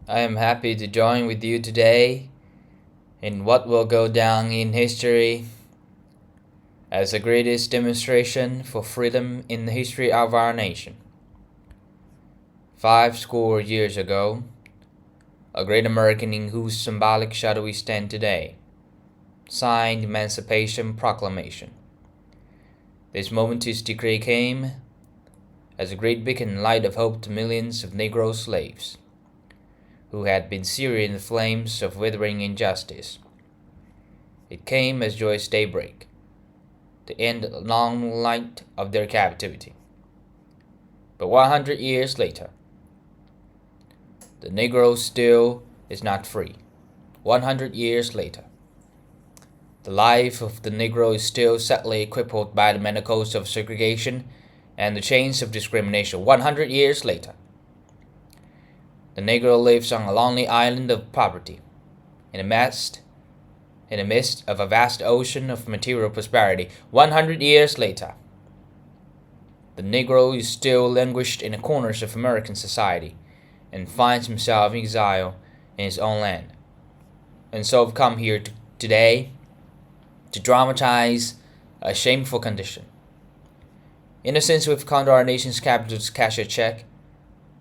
I am happy to join with you today in what will go down in history as the greatest demonstration for freedom in the history of our nation. 50 years ago, a great American in whose symbolic shadow we stand today signed the Emancipation Proclamation. This momentous decree came as a great beacon and light of hope to millions of Negro slaves who had been seared in the flames of withering injustice. It came as joyous daybreak to end the long night of their captivity. But 100 years later, the Negro still is not free. 100 years later, the life of the Negro is still sadly crippled by the manacles of segregation and the chains of discrimination. 100 years later, the Negro lives on a lonely island of poverty, in the midst of a vast ocean of material prosperity. 100 years later, the Negro is still languished in the corners of American society and finds himself in exile in his own land. And so I've come here today to dramatize a shameful condition. In a sense, we've come to our nation's capital to cash a check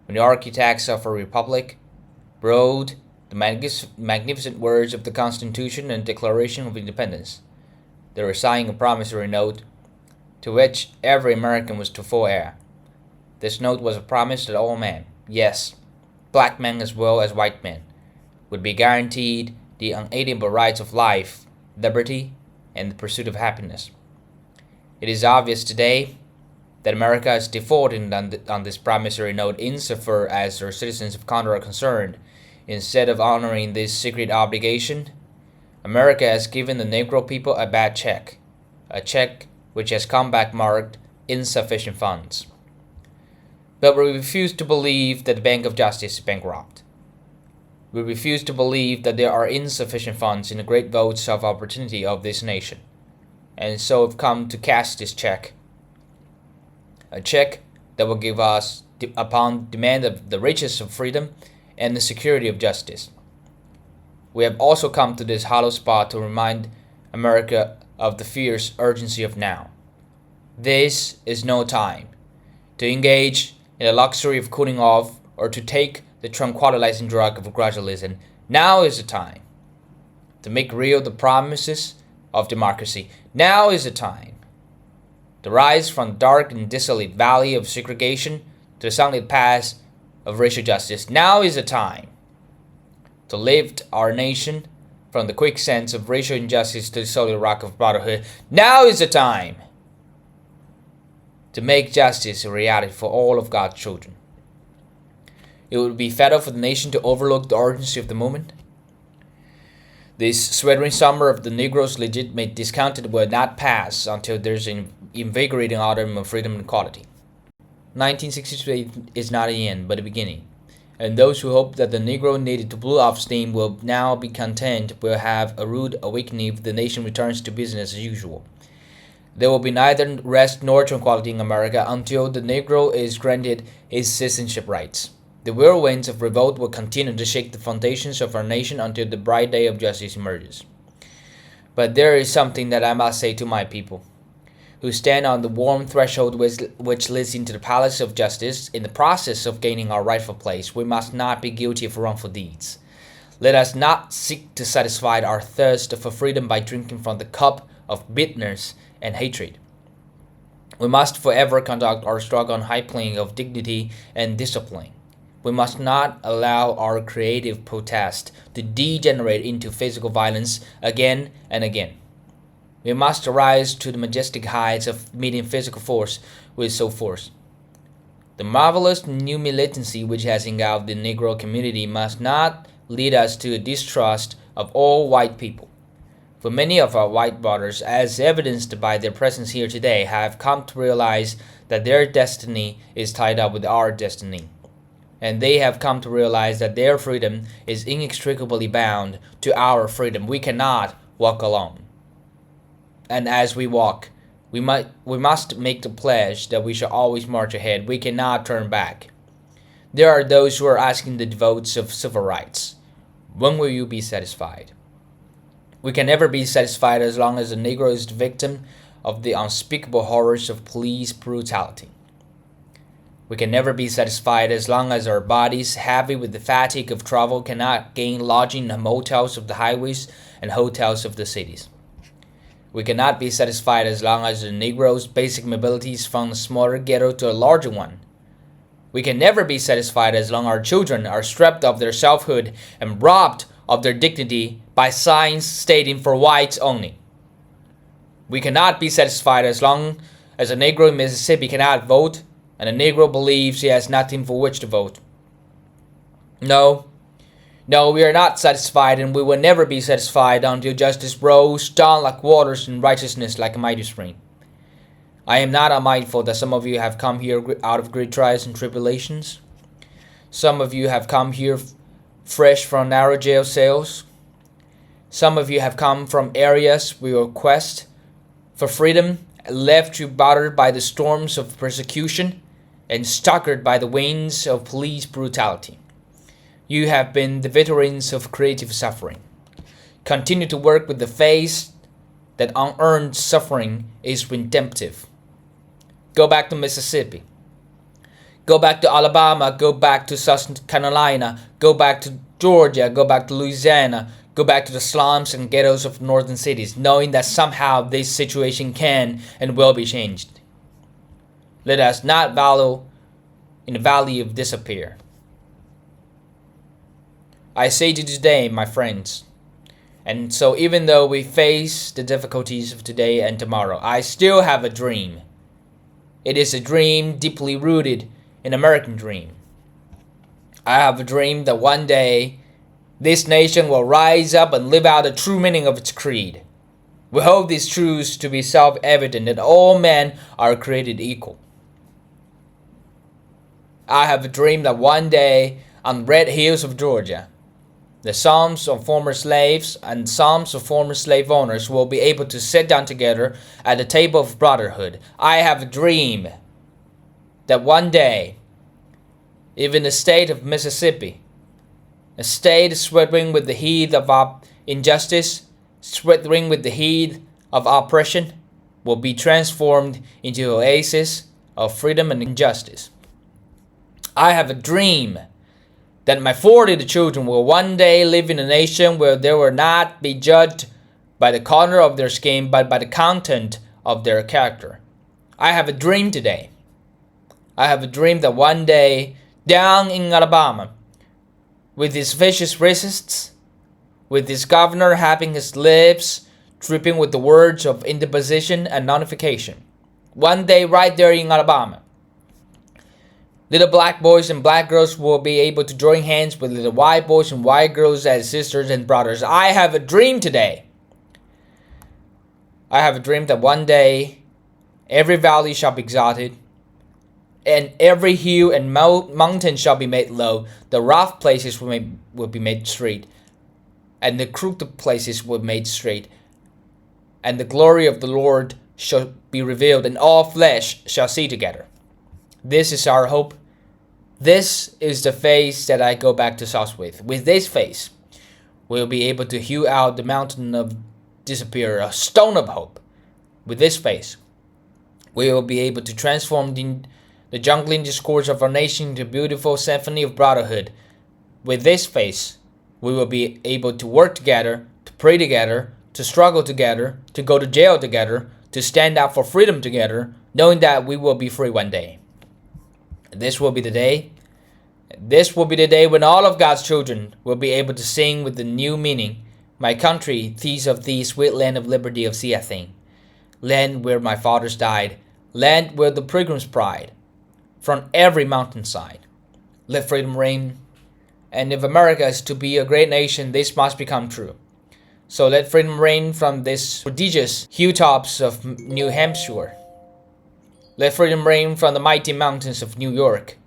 when the architects of a republic wrote the magnificent words of the Constitution and Declaration of Independence. They were signing a promissory note to which every American was to full heir. This note was a promise that all men, yes, black men as well as white men, would be guaranteed the unalienable rights of life, liberty, and the pursuit of happiness. It is obvious today that America is defaulting on this promissory note insofar as her citizens of color are concerned. Instead of honoring this secret obligation, America has given the Negro people a bad check, a check which has come back marked insufficient funds. But we refuse to believe that the Bank of Justice is bankrupt. We refuse to believe that there are insufficient funds in the great votes of opportunity of this nation, and so have come to cash this check. A check that will give us, upon demand, of the riches of freedom and the security of justice. We have also come to this hollow spot to remind America of the fierce urgency of now. This is no time to engage in the luxury of cooling off or to take the tranquilizing drug of gradualism. Now is the time to make real the promises of democracy. Now is the time to rise from the dark and desolate valley of segregation to the sunlit path of racial justice. Now is the time to lift our nation from the quicksands of racial injustice to the solid rock of brotherhood. Now is the time to make justice a reality for all of God's children. It would be fatal for the nation to overlook the urgency of the moment. This sweltering summer of the Negro's legitimate discontent will not pass until there's an invigorating autumn of freedom and equality. 1963 is not the end, but the beginning. And those who hope that the Negro needed to blow off steam will now be content will have a rude awakening if the nation returns to business as usual. There will be neither rest nor tranquility in America until the Negro is granted his citizenship rights. The whirlwinds of revolt will continue to shake the foundations of our nation until the bright day of justice emerges. But there is something that I must say to my people, who stand on the warm threshold which leads into the palace of justice in the process of gaining our rightful place. We must not be guilty of wrongful deeds. Let us not seek to satisfy our thirst for freedom by drinking from the cup of bitterness and hatred. We must forever conduct our struggle on high plane of dignity and discipline. We must not allow our creative protest to degenerate into physical violence again and again. We must rise to the majestic heights of meeting physical force with soul force. The marvelous new militancy which has engulfed the Negro community must not lead us to a distrust of all white people. For many of our white brothers, as evidenced by their presence here today, have come to realize that their destiny is tied up with our destiny. And they have come to realize that their freedom is inextricably bound to our freedom. We cannot walk alone. And as we walk, we must make the pledge that we shall always march ahead. We cannot turn back. There are those who are asking the votes of civil rights. When will you be satisfied? We can never be satisfied as long as the Negro is the victim of the unspeakable horrors of police brutality. We can never be satisfied as long as our bodies, heavy with the fatigue of travel, cannot gain lodging in the motels of the highways and hotels of the cities. We cannot be satisfied as long as the Negro's basic mobility is from a smaller ghetto to a larger one. We can never be satisfied as long as our children are stripped of their selfhood and robbed of their dignity by signs stating for whites only. We cannot be satisfied as long as a Negro in Mississippi cannot vote and a Negro believes he has nothing for which to vote. No, we are not satisfied, and we will never be satisfied until justice rolls down like waters and righteousness like a mighty spring. I am not unmindful that some of you have come here out of great trials and tribulations. Some of you have come here fresh from narrow jail cells. Some of you have come from areas where your quest for freedom left you battered by the storms of persecution and staggered by the winds of police brutality. You have been the veterans of creative suffering. Continue to work with the faith that unearned suffering is redemptive. Go back to Mississippi. Go back to Alabama. Go back to South Carolina. Go back to Georgia. Go back to Louisiana. Go back to the slums and ghettos of northern cities, knowing that somehow this situation can and will be changed. Let us not wallow in the valley of despair. I say to you today, my friends, and so even though we face the difficulties of today and tomorrow, I still have a dream. It is a dream deeply rooted in American dream. I have a dream that one day this nation will rise up and live out the true meaning of its creed. We hold these truths to be self-evident that all men are created equal. I have a dream that one day on the red hills of Georgia, the sons of former slaves and sons of former slave owners will be able to sit down together at the table of brotherhood. I have a dream that one day, even the state of Mississippi, a state sweltering with the heat of injustice, sweltering with the heat of oppression, will be transformed into an oasis of freedom and justice. I have a dream that my 40 children will one day live in a nation where they will not be judged by the color of their skin, but by the content of their character. I have a dream today. I have a dream that one day, down in Alabama, with his vicious racists, with his governor having his lips dripping with the words of interposition and nullification, one day right there in Alabama, little black boys and black girls will be able to join hands with little white boys and white girls as sisters and brothers. I have a dream today. I have a dream that one day every valley shall be exalted, and every hill and mountain shall be made low. The rough places will be made straight, and the crooked places will be made straight. And the glory of the Lord shall be revealed, and all flesh shall see together. This is our hope. This is the faith that I go back to South with. With this faith, we'll be able to hew out the mountain of despair, a stone of hope. With this faith, we will be able to transform the jungling discourse of our nation into a beautiful symphony of brotherhood. With this faith, we will be able to work together, to pray together, to struggle together, to go to jail together, to stand up for freedom together, knowing that we will be free one day. This will be the day. This will be the day when all of God's children will be able to sing with the new meaning. My country, thieves of thee, sweet land of liberty of sea, I think. Land where my fathers died. Land where the pilgrims pride. From every mountainside, let freedom reign. And if America is to be a great nation, this must become true. So let freedom reign from these prodigious hilltops of New Hampshire. Let freedom reign from the mighty mountains of New York.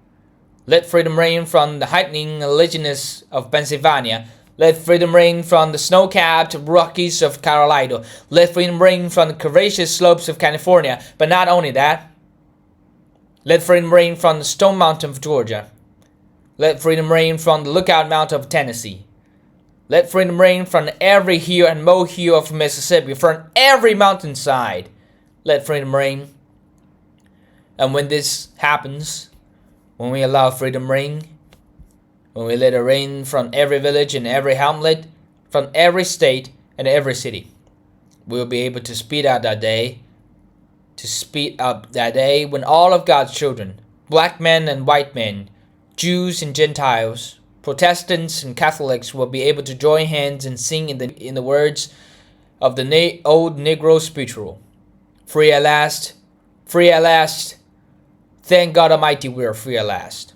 Let freedom reign from the heightening legiones of Pennsylvania. Let freedom reign from the snow-capped Rockies of Colorado. Let freedom reign from the courageous slopes of California. But not only that, let freedom reign from the Stone Mountain of Georgia. Let freedom reign from the Lookout Mountain of Tennessee. Let freedom reign from every hill and molehill of Mississippi, from every mountainside. Let freedom reign. And when this happens, when we allow freedom reign, when we let it reign from every village and every hamlet, from every state and every city, we will be able to speed up that day, when all of God's children, black men and white men, Jews and Gentiles, Protestants and Catholics, will be able to join hands and sing in the words of the old Negro spiritual. Free at last, free at last. Thank God Almighty we are free at last.